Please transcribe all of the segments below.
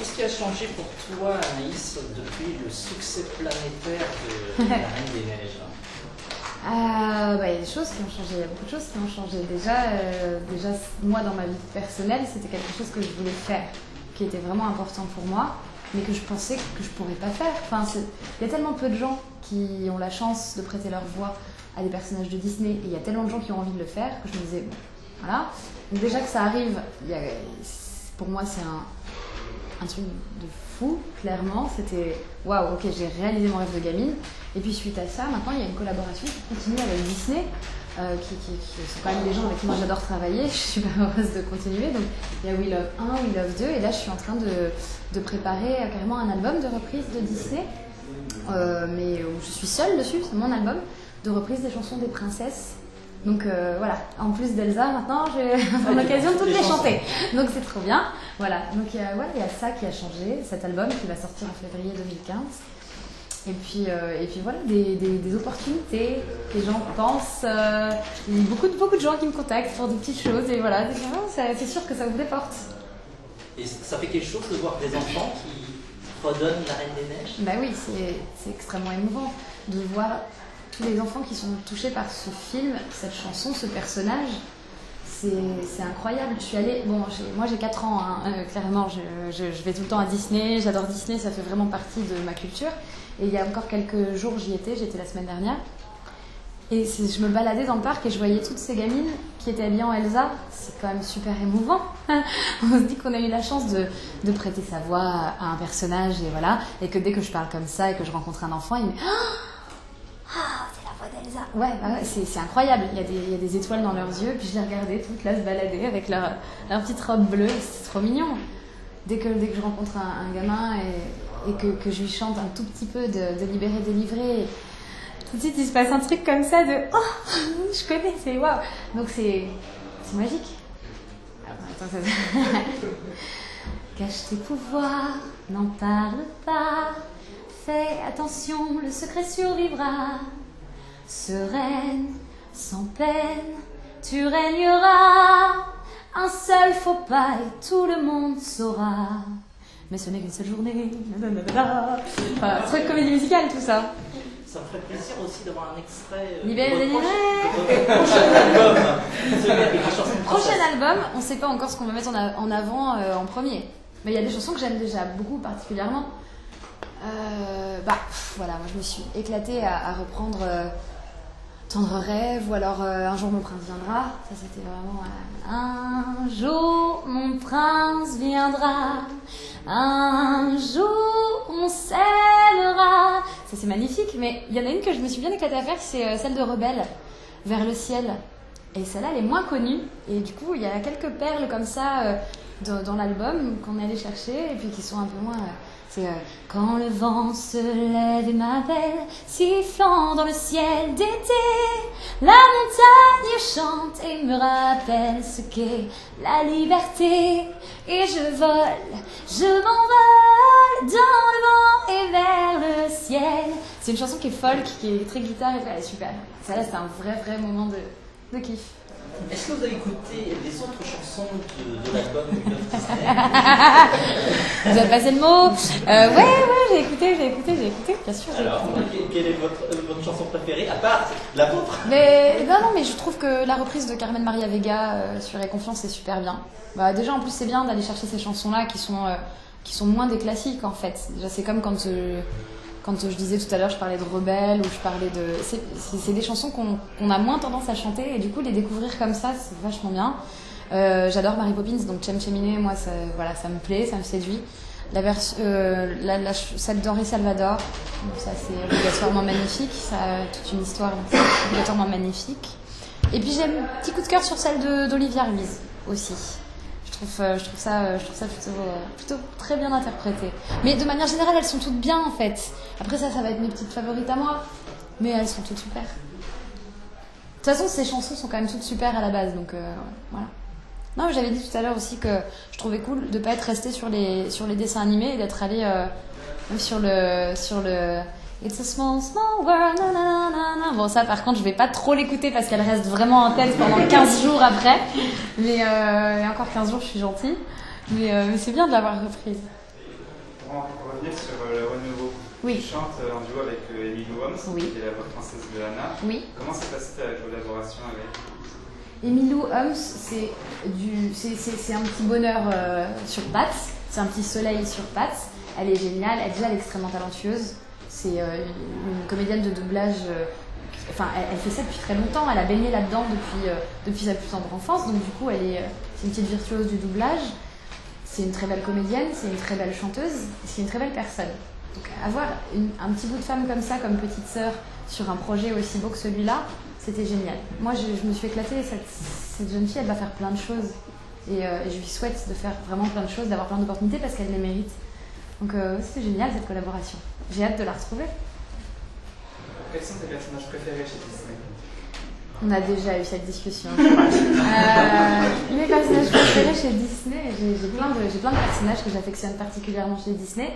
qu'est-ce qui a changé pour toi, Anaïs, depuis le succès planétaire de La Reine des Neiges? Il y a des choses qui ont changé, il y a beaucoup de choses qui ont changé. Déjà moi, dans ma vie personnelle, c'était quelque chose que je voulais faire, qui était vraiment important pour moi, mais que je pensais que je pourrais pas faire. Enfin, il y a tellement peu de gens qui ont la chance de prêter leur voix à des personnages de Disney, et il y a tellement de gens qui ont envie de le faire, que je me disais, bon, voilà. Donc déjà que ça arrive, pour moi, c'est un truc de fou, clairement. C'était waouh, ok, j'ai réalisé mon rêve de gamine. Et puis suite à ça, maintenant il y a une collaboration qui continue avec Disney, qui sont quand même des gens avec qui moi j'adore travailler. Je suis super heureuse de continuer. Donc il y a We Love 1, We Love 2, et là je suis en train de préparer carrément un album de reprise de Disney, mais où je suis seule dessus, c'est mon album, de reprise des chansons des princesses. Donc voilà, en plus d'Elsa, maintenant j'ai l'occasion de toutes les chanter. Donc c'est trop bien. Voilà, donc il y a ça qui a changé, cet album qui va sortir en février 2015. Et puis voilà, des opportunités, les gens pensent, il y a beaucoup de gens qui me contactent pour des petites choses, et voilà, c'est sûr que ça ouvre des portes. Et ça fait quelque chose de voir des enfants qui redonnent La Reine des Neiges? Bah oui, c'est extrêmement émouvant de voir tous les enfants qui sont touchés par ce film, cette chanson, ce personnage. C'est incroyable. Je suis allée, moi j'ai 4 ans, hein, clairement, je vais tout le temps à Disney, j'adore Disney, ça fait vraiment partie de ma culture. Et il y a encore quelques jours, j'étais la semaine dernière. Et je me baladais dans le parc et je voyais toutes ces gamines qui étaient habillées en Elsa. C'est quand même super émouvant. On se dit qu'on a eu la chance de prêter sa voix à un personnage, et voilà. Et que dès que je parle comme ça et que je rencontre un enfant, il me dit ah, c'est la voix d'Elsa. Ouais, c'est incroyable. Il y a des étoiles dans leurs yeux. Puis je les regardais toutes là se balader avec leur petite robe bleue. C'est trop mignon. Dès que je rencontre un gamin et que je lui chante un tout petit peu de Libéré, délivré, tout de suite il se passe un truc comme ça de oh, je connais, c'est waouh. Donc c'est magique. Attends, cache tes pouvoirs, n'en parle pas. Fais attention, le secret survivra. Sereine, sans peine, tu régneras. Un seul faux pas et tout le monde saura. Mais ce n'est qu'une seule journée. Enfin, truc comédie musicale, tout ça. Ça me ferait plaisir aussi d'avoir un extrait. Libéré, délivré. Prochain album. Celui avec les chansons de princesse. Prochain album, on ne sait pas encore ce qu'on va mettre en avant en premier. Mais il y a des chansons que j'aime déjà beaucoup particulièrement. Voilà, moi je me suis éclatée à reprendre Tendre rêve, ou alors Un jour mon prince viendra. Ça c'était vraiment un jour mon prince viendra, un jour on s'aimera. Ça c'est magnifique, mais il y en a une que je me suis bien éclatée à faire, c'est celle de Rebelle, Vers le ciel. Et celle-là elle est moins connue, et du coup il y a quelques perles comme ça dans l'album qu'on est allé chercher, et puis qui sont un peu moins... C'est quand le vent se lève et m'appelle, sifflant dans le ciel d'été, la montagne chante et me rappelle ce qu'est la liberté. Et je m'envole dans le vent et vers le ciel. C'est une chanson qui est folk, qui est très guitare, et elle est super. Celle-là, c'est un vrai moment de kiff. Est-ce que vous avez écouté les autres chansons de l'album We Love Disney? Vous avez passé le mot? Ouais, j'ai écouté, bien sûr. Alors, quelle est votre chanson préférée, à part la vôtre? Mais je trouve que la reprise de Carmen Maria Vega sur Et Confiance est super bien. Déjà, en plus, c'est bien d'aller chercher ces chansons-là qui sont moins des classiques, en fait. Déjà, c'est comme quand je disais tout à l'heure, je parlais de Rebelle, ou je parlais de... C'est des chansons qu'on a moins tendance à chanter, et du coup, les découvrir comme ça, c'est vachement bien. J'adore Mary Poppins, donc Chem Cheminé, moi, ça me plaît, ça me séduit. Celle d'Henri Salvador, ça c'est obligatoirement magnifique, ça a toute une histoire, donc c'est obligatoirement magnifique. Et puis j'ai un petit coup de cœur sur celle d'Olivia Ruiz aussi. Je trouve ça plutôt très bien interprété. Mais de manière générale, elles sont toutes bien en fait. Après ça va être mes petites favorites à moi, mais elles sont toutes super. De toute façon, ces chansons sont quand même toutes super à la base, donc voilà. Non, mais j'avais dit tout à l'heure aussi que je trouvais cool de pas être resté sur les dessins animés et d'être allé sur le It's a small world, nanana. Bon, ça par contre je vais pas trop l'écouter parce qu'elle reste vraiment en tête pendant 15 jours après, mais et encore 15 jours je suis gentille, mais c'est bien de l'avoir reprise. pour revenir sur le renouveau. Oui. Tu chantes en duo avec Emilou Holmes, Oui. qui est la voix française de Anna. Oui. Comment s'est passée ta collaboration avec? Emilou Holmes, c'est un petit bonheur sur pattes, c'est un petit soleil sur pattes. Elle est géniale, elle est extrêmement talentueuse. C'est une comédienne de doublage. Enfin, elle fait ça depuis très longtemps. Elle a baigné là-dedans depuis sa plus tendre enfance. Donc du coup, c'est une petite virtuose du doublage. C'est une très belle comédienne, c'est une très belle chanteuse, c'est une très belle personne. Donc avoir un petit bout de femme comme ça, comme petite sœur, sur un projet aussi beau que celui-là, c'était génial. Moi, je me suis éclatée. Cette jeune fille, elle va faire plein de choses. Et je lui souhaite de faire vraiment plein de choses, d'avoir plein d'opportunités parce qu'elle les mérite. Donc c'était génial cette collaboration. J'ai hâte de la retrouver. Quels sont tes personnages préférés chez Disney? On a déjà eu cette discussion. Mes personnages préférés chez Disney, j'ai plein de personnages que j'affectionne particulièrement chez Disney.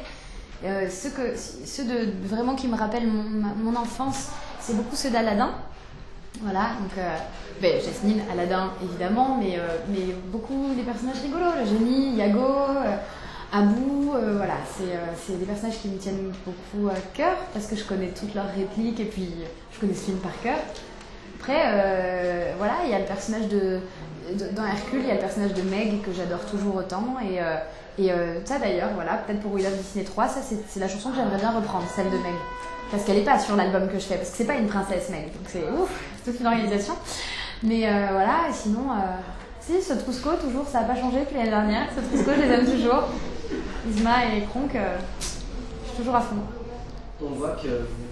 Ceux vraiment qui me rappellent mon enfance, c'est beaucoup ceux d'Aladin. Voilà, donc Jasmine, Aladin évidemment, mais beaucoup des personnages rigolos, le génie, Iago, Abou, voilà, c'est des personnages qui me tiennent beaucoup à cœur parce que je connais toutes leurs répliques et puis je connais ce film par cœur. Après, voilà, il y a le personnage dans Hercule, il y a le personnage de Meg que j'adore toujours autant et ça d'ailleurs, voilà, peut-être pour We Love Disney 3, ça c'est la chanson que j'aimerais bien reprendre, celle de Meg. Parce qu'elle n'est pas sur l'album que je fais, parce que c'est pas une princesse Meg, donc c'est ouf, c'est toute une organisation. Mais voilà, et sinon, si, ce Trousseau, toujours, ça n'a pas changé depuis l'année dernière, ce Trousseau, je les aime toujours. Isma et Kronk, je suis toujours à fond. On voit que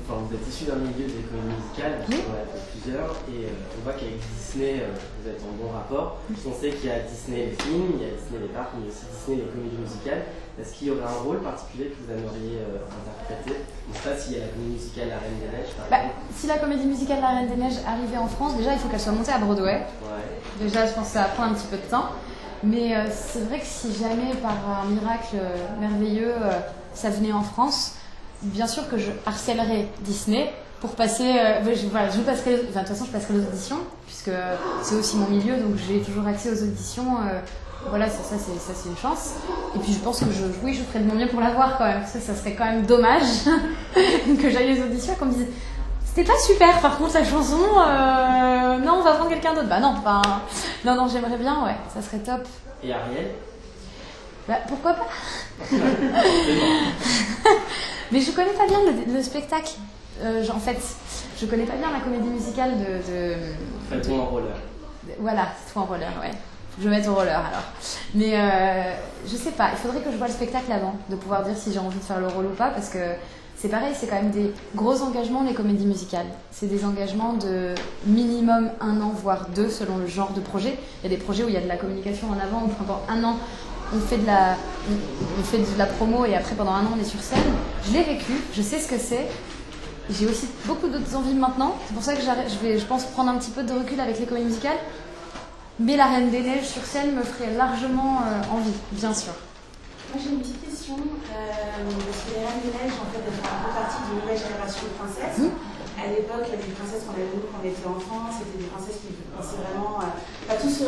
vous êtes issu d'un milieu des comédies musicales, Oui. on en a fait plusieurs, et on voit qu'avec Disney, vous êtes en bon rapport. On sait qu'il y a Disney les films, il y a Disney les parcs, mais aussi Disney les comédies musicales. Est-ce qu'il y aurait un rôle particulier que vous aimeriez interpréter? Je ne sais pas s'il y a la comédie musicale La Reine des Neiges, par exemple. Si la comédie musicale La Reine des Neiges arrivait en France, déjà il faut qu'elle soit montée à Broadway. Ouais. Déjà, je pense que ça prend un petit peu de temps. Mais c'est vrai que si jamais, par un miracle merveilleux, ça venait en France, bien sûr que je harcèlerais Disney pour passer. Je passerai. De toute façon, je passerai les auditions, puisque c'est aussi mon milieu, donc j'ai toujours accès aux auditions. Voilà, ça c'est une chance. Et puis je pense que je ferai de mon mieux pour l'avoir quand même, parce que ça serait quand même dommage que j'aille aux auditions et qu'on me dise. C'était pas super, par contre, la chanson, non, on va prendre quelqu'un d'autre. Bah non, non, j'aimerais bien, ouais, ça serait top. Et Ariel? Bah, pourquoi pas. Mais je connais pas bien le spectacle. En fait, je connais pas bien la comédie musicale de... Faites-on en roller. Voilà, c'est toi en roller, ouais. Faut que je me mette au roller alors. Mais je sais pas, il faudrait que je voie le spectacle avant, de pouvoir dire si j'ai envie de faire le rôle ou pas, parce que c'est pareil, c'est quand même des gros engagements, les comédies musicales. C'est des engagements de minimum 1 an, voire 2, selon le genre de projet. Il y a des projets où il y a de la communication en avant, où pendant 1 an, on fait de la promo et après, pendant 1 an, on est sur scène. Je l'ai vécu, je sais ce que c'est. J'ai aussi beaucoup d'autres envies maintenant. C'est pour ça que je pense, prendre un petit peu de recul avec les comédies musicales. Mais La Reine des Neiges sur scène me ferait largement envie, bien sûr. Moi j'ai une petite question, parce que les Reines des Neiges en fait elles font un peu partie d'une nouvelle génération de princesses. À l'époque, il y avait des princesses qu'on avait vues quand on était enfant, c'était des princesses qui pensaient vraiment pas tous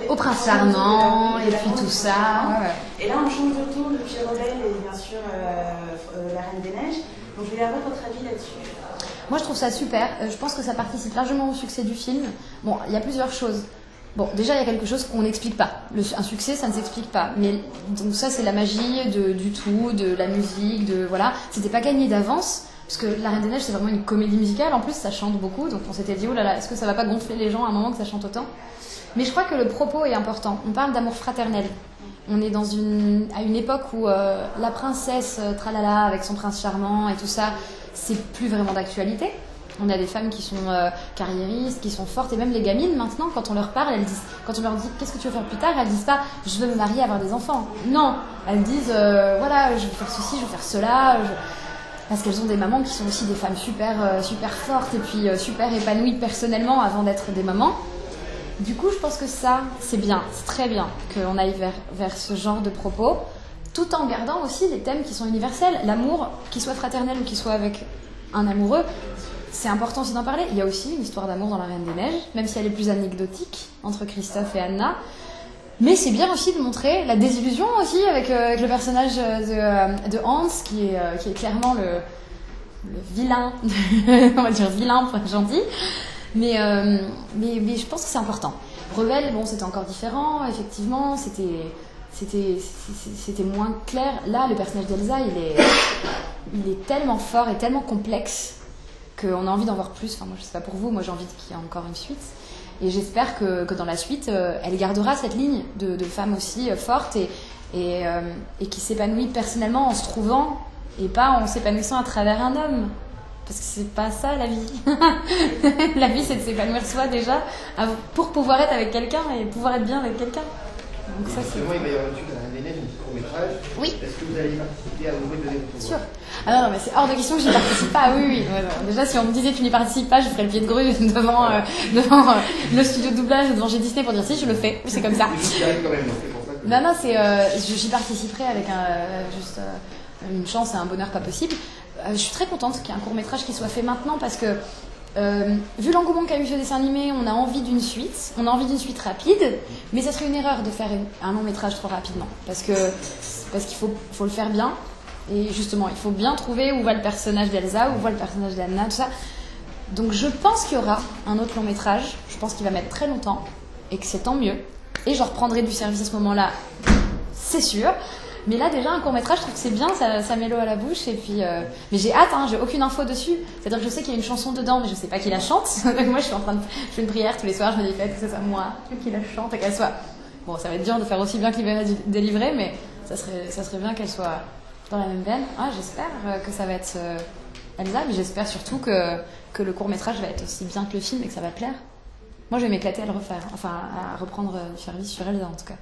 au prince charmant et puis tout ça. Ouais. Et là on change de ton depuis Rebelle et bien sûr La Reine des Neiges. Donc je voulais avoir votre avis là-dessus. Moi je trouve ça super, je pense que ça participe largement au succès du film. Bon, il y a plusieurs choses. Bon, déjà, il y a quelque chose qu'on n'explique pas. Un succès, ça ne s'explique pas. Mais donc ça, c'est la magie du tout, de la musique, voilà. C'était pas gagné d'avance, parce que La Reine des Neiges, c'est vraiment une comédie musicale. En plus, ça chante beaucoup, donc on s'était dit, oh là là, est-ce que ça va pas gonfler les gens à un moment que ça chante autant? Mais je crois que le propos est important. On parle d'amour fraternel. On est à une époque où la princesse tralala avec son prince charmant et tout ça, c'est plus vraiment d'actualité. On a des femmes qui sont carriéristes, qui sont fortes, et même les gamines maintenant, quand on leur parle, elles disent, quand on leur dit qu'est-ce que tu veux faire plus tard, elles disent pas je veux me marier, avoir des enfants. Non, elles disent voilà, je veux faire ceci, je veux faire cela, parce qu'elles ont des mamans qui sont aussi des femmes super fortes et puis super épanouies personnellement avant d'être des mamans. Du coup, je pense que ça, c'est bien, c'est très bien qu'on aille vers ce genre de propos, tout en gardant aussi des thèmes qui sont universels. L'amour, qu'il soit fraternel ou qu'il soit avec un amoureux, c'est important aussi d'en parler. Il y a aussi une histoire d'amour dans La Reine des Neiges, même si elle est plus anecdotique, entre Christophe et Anna. Mais c'est bien aussi de montrer la désillusion aussi avec le personnage de Hans, qui est clairement le vilain, on va dire vilain pour être gentil. Mais je pense que c'est important. Rebelle, bon, c'était encore différent, effectivement, c'était moins clair. Là, le personnage d'Elsa, il est tellement fort et tellement complexe qu'on a envie d'en voir plus. Enfin, moi, je sais pas pour vous, moi j'ai envie qu'il y ait encore une suite. Et j'espère que dans la suite, elle gardera cette ligne de femme aussi forte et qui s'épanouit personnellement en se trouvant et pas en s'épanouissant à travers un homme. Parce que c'est pas ça la vie. La vie, c'est de s'épanouir soi déjà pour pouvoir être avec quelqu'un et pouvoir être bien avec quelqu'un. Donc ça, c'est... Il va y avoir une suite à un élève, un court-métrage. Oui. Est-ce que vous allez participer à vous donner votre Sûr. Ah non, mais c'est hors de question que j'y participe pas. Oui. Ouais, non. Déjà, si on me disait tu n'y participes pas, je ferais le pied de grue devant le studio de doublage, devant G Disney pour dire si, je le fais. C'est comme ça. Quand même, c'est pour ça que... Non, j'y participerai avec juste une chance et un bonheur pas possible. Je suis très contente qu'il y ait un court-métrage qui soit fait maintenant parce que vu l'engouement qu'a eu ce dessin animé, on a envie d'une suite. On a envie d'une suite rapide, mais ça serait une erreur de faire un long-métrage trop rapidement parce qu'il faut le faire bien. Et justement, il faut bien trouver où va le personnage d'Elsa, où va le personnage d'Anna, tout ça. Donc je pense qu'il y aura un autre long-métrage. Je pense qu'il va mettre très longtemps et que c'est tant mieux. Et je reprendrai du service à ce moment-là, c'est sûr. Mais là, déjà, un court-métrage, je trouve que c'est bien, ça met l'eau à la bouche. Et puis, mais j'ai hâte, j'ai aucune info dessus. C'est-à-dire que je sais qu'il y a une chanson dedans, mais je sais pas qui la chante. Donc moi, je fais une prière tous les soirs, je me dis que c'est ça, moi, qui la chante et qu'elle soit... Bon, ça va être dur de faire aussi bien que Libéra délivré, mais ça serait bien qu'elle soit dans la même veine. Ah, j'espère que ça va être Elsa, mais j'espère surtout que le court-métrage va être aussi bien que le film et que ça va plaire. Moi, je vais m'éclater à le refaire, enfin, à reprendre du service sur Elsa, en tout cas.